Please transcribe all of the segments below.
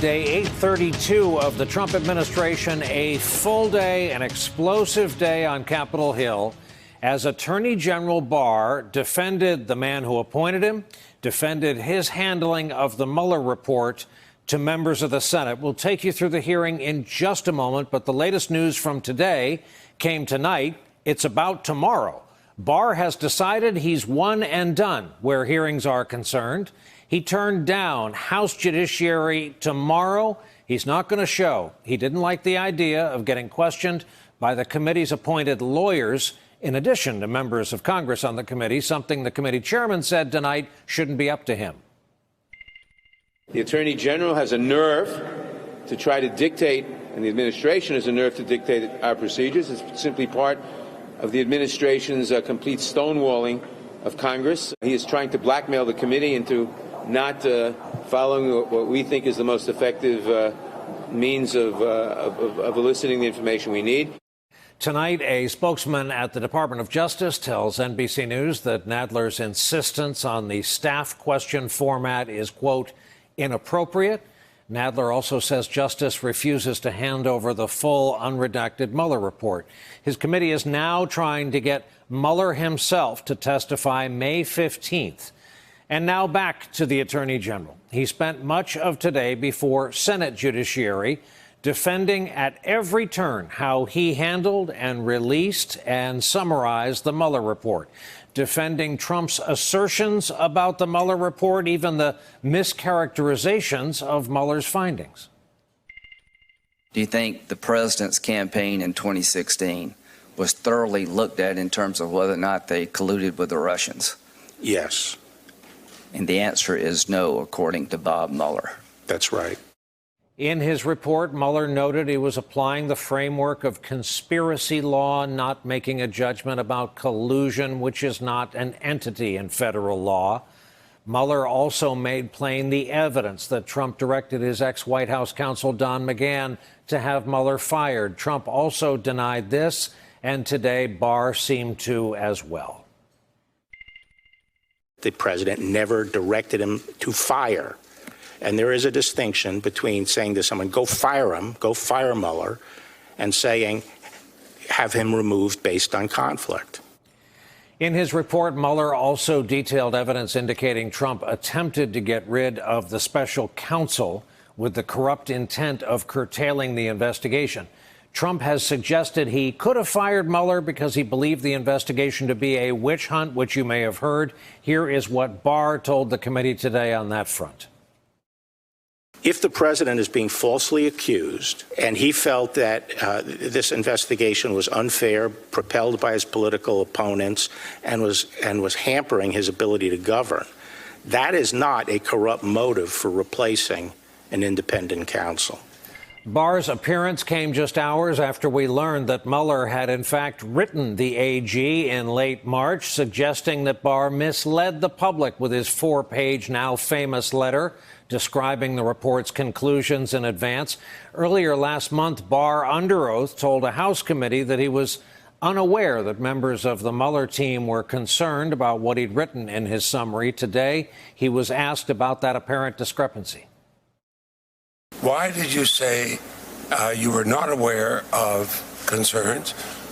Day 832 of the Trump administration, a full day, an explosive day on Capitol Hill as Attorney General Barr defended the man who appointed him, defended his handling of the Mueller report to members of the Senate. We'll take you through the hearing in just a moment, but the latest news from today came tonight. It's about tomorrow. Barr has decided he's one and done where hearings are concerned. He turned down House Judiciary tomorrow. He's not going to show. He didn't like the idea of getting questioned by the committee's appointed lawyers, in addition to members of Congress on the committee, something the committee chairman said tonight shouldn't be up to him. The Attorney General has a nerve to try to dictate, and the administration has a nerve to dictate our procedures. It's simply part of the administration's complete stonewalling of Congress. He is trying to blackmail the committee into not following what we think is the most effective means of eliciting the information we need. Tonight, a spokesman at the Department of Justice tells NBC News that Nadler's insistence on the staff question format is, quote, inappropriate. Nadler also says justice refuses to hand over the full unredacted Mueller report. His committee is now trying to get Mueller himself to testify May 15th. And now back to the Attorney General. He spent much of today before Senate Judiciary defending at every turn how he handled and released and summarized the Mueller report, defending Trump's assertions about the Mueller report, even the mischaracterizations of Mueller's findings. Do you think the president's campaign in 2016 was thoroughly looked at in terms of whether or not they colluded with the Russians? Yes. And the answer is no, according to Bob Mueller. That's right. In his report, Mueller noted he was applying the framework of conspiracy law, not making a judgment about collusion, which is not an entity in federal law. Mueller also made plain the evidence that Trump directed his ex-White House counsel Don McGahn to have Mueller fired. Trump also denied this, and today Barr seemed to as well. The president never directed him to fire. And there is a distinction between saying to someone, go fire Mueller, and saying, have him removed based on conflict. In his report, Mueller also detailed evidence indicating Trump attempted to get rid of the special counsel with the corrupt intent of curtailing the investigation. Trump has suggested he could have fired Mueller because he believed the investigation to be a witch hunt, which you may have heard. Here is what Barr told the committee today on that front. If the president is being falsely accused and he felt that this investigation was unfair, propelled by his political opponents, and was hampering his ability to govern, that is not a corrupt motive for replacing an independent counsel. Barr's appearance came just hours after we learned that Mueller had in fact written the AG in late March, suggesting that Barr misled the public with his 4-page, now famous letter describing the report's conclusions in advance. Earlier last month, Barr, under oath, told a House committee that he was unaware that members of the Mueller team were concerned about what he'd written in his summary. Today, he was asked about that apparent discrepancy. Why did you say you were not aware of concerns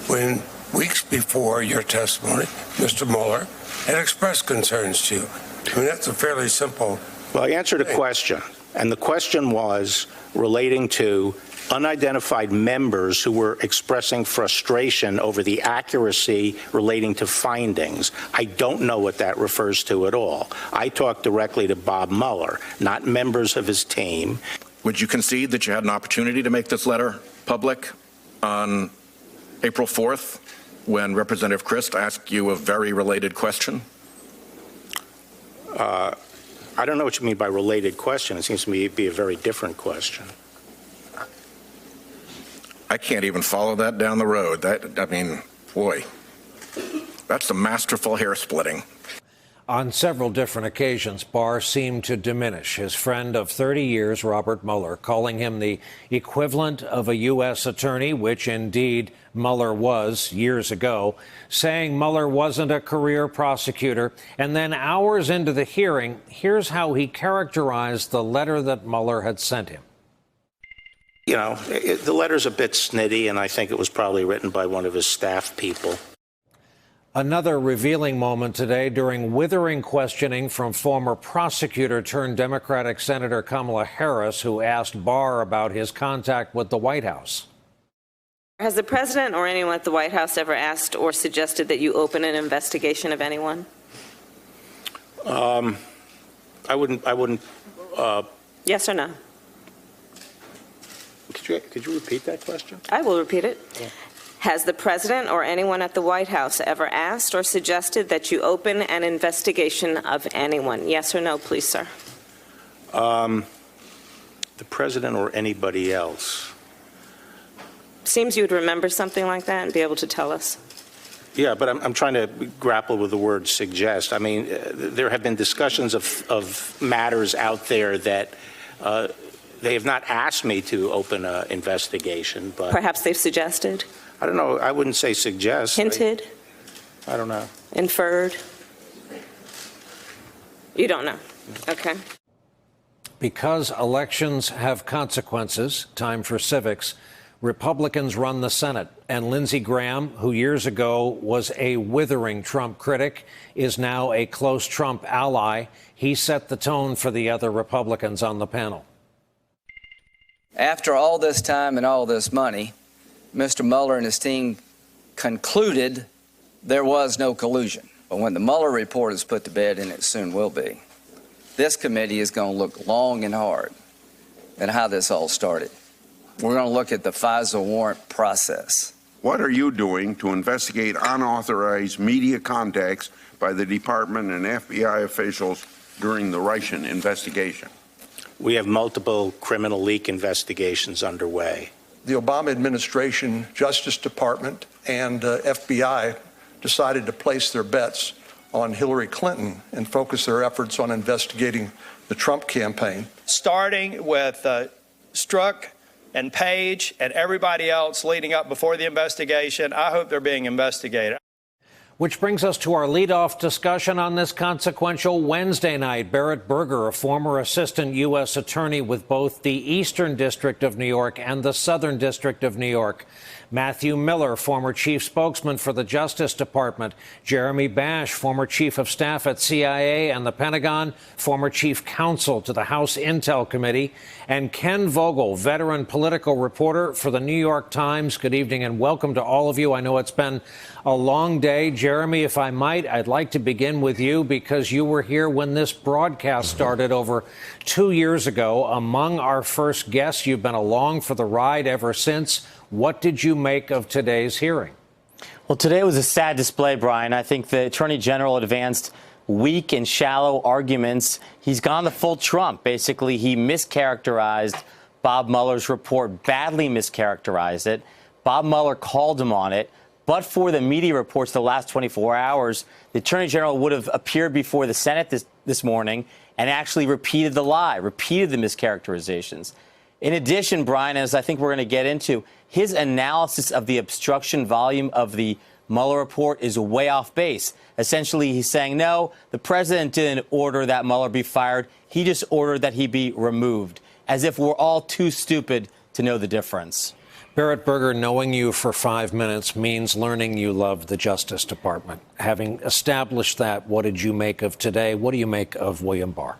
when weeks before your testimony, Mr. Mueller had expressed concerns to you? I mean, that's a fairly simple. Well, I answered a question, and the question was relating to unidentified members who were expressing frustration over the accuracy relating to findings. I don't know what that refers to at all. I talked directly to Bob Mueller, not members of his team. Would you concede that you had an opportunity to make this letter public on April 4th when Representative Christ asked you a very related question? I don't know what you mean by related question. It seems to me to be a very different question. I can't even follow that down the road. I mean, boy, that's some masterful hair splitting. On several different occasions, Barr seemed to diminish his friend of 30 years, Robert Mueller, calling him the equivalent of a U.S. attorney, which indeed Mueller was years ago, saying Mueller wasn't a career prosecutor. And then hours into the hearing, here's how he characterized the letter that Mueller had sent him. You know, the letter's a bit snitty, and I think it was probably written by one of his staff people. Another revealing moment today during withering questioning from former prosecutor turned Democratic Senator Kamala Harris, who asked Barr about his contact with the White House. Has the president or anyone at the White House ever asked or suggested that you open an investigation of anyone? I wouldn't. Yes or no? Could you repeat that question? I will repeat it. Yeah. Has the president or anyone at the White House ever asked or suggested that you open an investigation of anyone? Yes or no, please, sir? The president or anybody else? Seems you would remember something like that and be able to tell us. Yeah, but I'm trying to grapple with the word suggest. I mean, there have been discussions of matters out there that they have not asked me to open an investigation, but Perhaps they've suggested, I don't know. I wouldn't say suggest. hinted, I don't know. inferred. You don't know. Okay. Because elections have consequences, time for civics, Republicans run the Senate. And Lindsey Graham, who years ago was a withering Trump critic, is now a close Trump ally. He set the tone for the other Republicans on the panel. After all this time and all this money, Mr. Mueller and his team concluded there was no collusion. But when the Mueller report is put to bed, and it soon will be, this committee is going to look long and hard at how this all started. We're going to look at the FISA warrant process. What are you doing to investigate unauthorized media contacts by the department and FBI officials during the Russian investigation? We have multiple criminal leak investigations underway. The Obama administration, Justice Department, and FBI decided to place their bets on Hillary Clinton and focus their efforts on investigating the Trump campaign. Starting with Strzok and Page and everybody else leading up before the investigation, I hope they're being investigated. Which brings us to our leadoff discussion on this consequential Wednesday night. Barrett Berger, a former assistant U.S. attorney with both the Eastern District of New York and the Southern District of New York. Matthew Miller, former chief spokesman for the Justice Department. Jeremy Bash, former chief of staff at CIA and the Pentagon, former chief counsel to the House Intel Committee. And Ken Vogel, veteran political reporter for the New York Times. Good evening and welcome to all of you. I know it's been a long day. Jeremy, if I might, I'd like to begin with you because you were here when this broadcast started over 2 years ago. Among our first guests, you've been along for the ride ever since. What did you make of today's hearing? Well, today was a sad display, Brian. I think the Attorney General advanced weak and shallow arguments. He's gone the full Trump. Basically, he mischaracterized Bob Mueller's report, badly mischaracterized it. Bob Mueller called him on it. But for the media reports the last 24 hours, the Attorney General would have appeared before the Senate this morning and actually repeated the lie, repeated the mischaracterizations. In addition, Brian, as I think we're going to get into, his analysis of the obstruction volume of the Mueller report is way off base. Essentially, he's saying, no, the president didn't order that Mueller be fired. He just ordered that he be removed, as if we're all too stupid to know the difference. Barrett Berger, knowing you for 5 minutes means learning you love the Justice Department. Having established that, what did you make of today? What do you make of William Barr?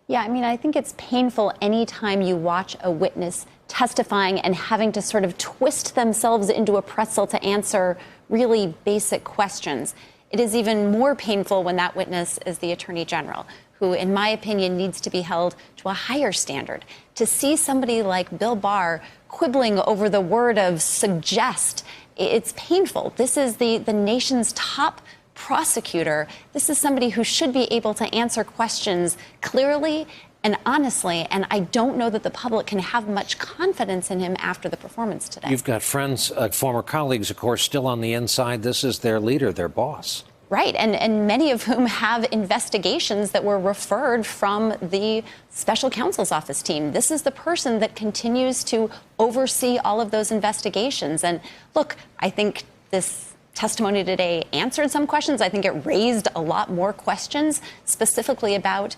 Yeah, I mean, I think it's painful anytime you watch a witness testifying and having to sort of twist themselves into a pretzel to answer really basic questions. It is even more painful when that witness is the Attorney General, who, in my opinion, needs to be held to a higher standard. To see somebody like Bill Barr quibbling over the word of suggest, it's painful. This is the nation's top prosecutor. This is somebody who should be able to answer questions clearly and honestly, and I don't know that the public can have much confidence in him after the performance today. You've got friends, former colleagues, of course, still on the inside. This is their leader, their boss. Right, and many of whom have investigations that were referred from the special counsel's office team. This is the person that continues to oversee all of those investigations. And look, I think this testimony today answered some questions. I think it raised a lot more questions, specifically about,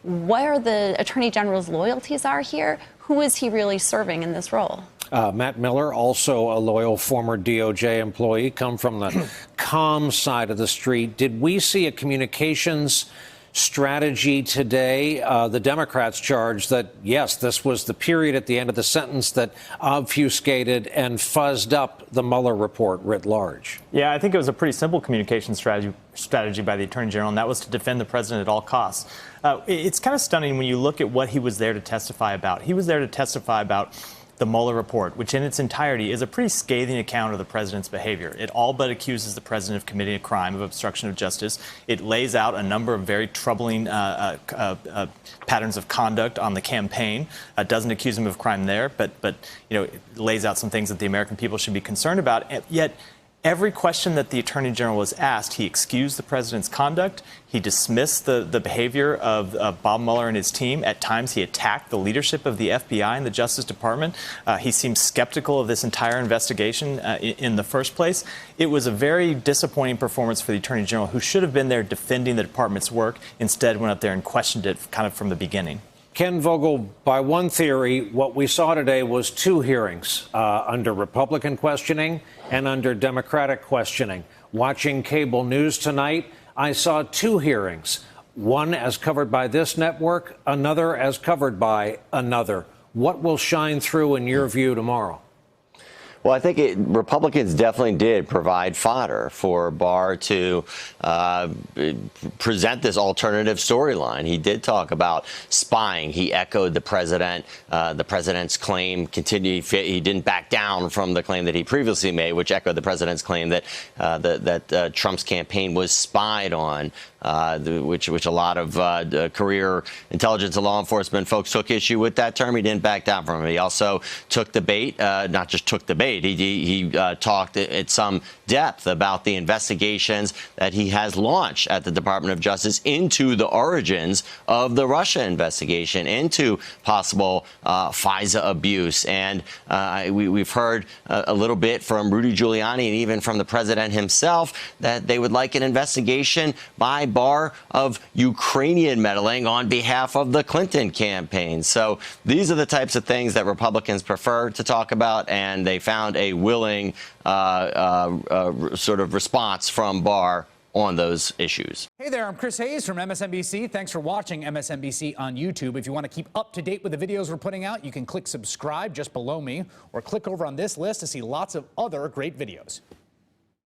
where the Attorney General's loyalties are here, who is he really serving in this role? Matt Miller, also a loyal former DOJ employee, come from the calm side of the street. Did we see a communications strategy today? The Democrats charged that, yes, this was the period at the end of the sentence that obfuscated and fuzzed up the Mueller report writ large. Yeah, I think it was a pretty simple communication strategy by the Attorney General, and that was to defend the president at all costs. It's kind of stunning when you look at what he was there to testify about. He was there to testify about the Mueller report, which in its entirety is a pretty scathing account of the president's behavior. It all but accuses the president of committing a crime of obstruction of justice. It lays out a number of very troubling patterns of conduct on the campaign. Doesn't accuse him of crime there, but it lays out some things that the American people should be concerned about. And yet, every question that the Attorney General was asked, he excused the president's conduct. He dismissed the behavior of Bob Mueller and his team. At times, he attacked the leadership of the FBI and the Justice Department. He seemed skeptical of this entire investigation in the first place. It was a very disappointing performance for the Attorney General, who should have been there defending the department's work. Instead, went up there and questioned it kind of from the beginning. Ken Vogel, by one theory, what we saw today was two hearings under Republican questioning and under Democratic questioning. Watching cable news tonight, I saw two hearings, one as covered by this network, another as covered by another. What will shine through in your view tomorrow? Well, I think Republicans definitely did provide fodder for Barr to present this alternative storyline. He did talk about spying. He echoed the president's claim. He didn't back down from the claim that he previously made, which echoed the president's claim that Trump's campaign was spied on, which a lot of career intelligence and law enforcement folks took issue with that term. He didn't back down from it. He also took the bait, not just took the bait. He talked at some depth about the investigations that he has launched at the Department of Justice into the origins of the Russia investigation, into possible FISA abuse. And we've heard a little bit from Rudy Giuliani and even from the president himself that they would like an investigation by Barr of Ukrainian meddling on behalf of the Clinton campaign. So these are the types of things that Republicans prefer to talk about, and they found a willing sort of response from Barr on those issues. Hey there, I'm Chris Hayes from MSNBC. Thanks for watching MSNBC on YouTube. If you want to keep up to date with the videos we're putting out, you can click subscribe just below me, or click over on this list to see lots of other great videos.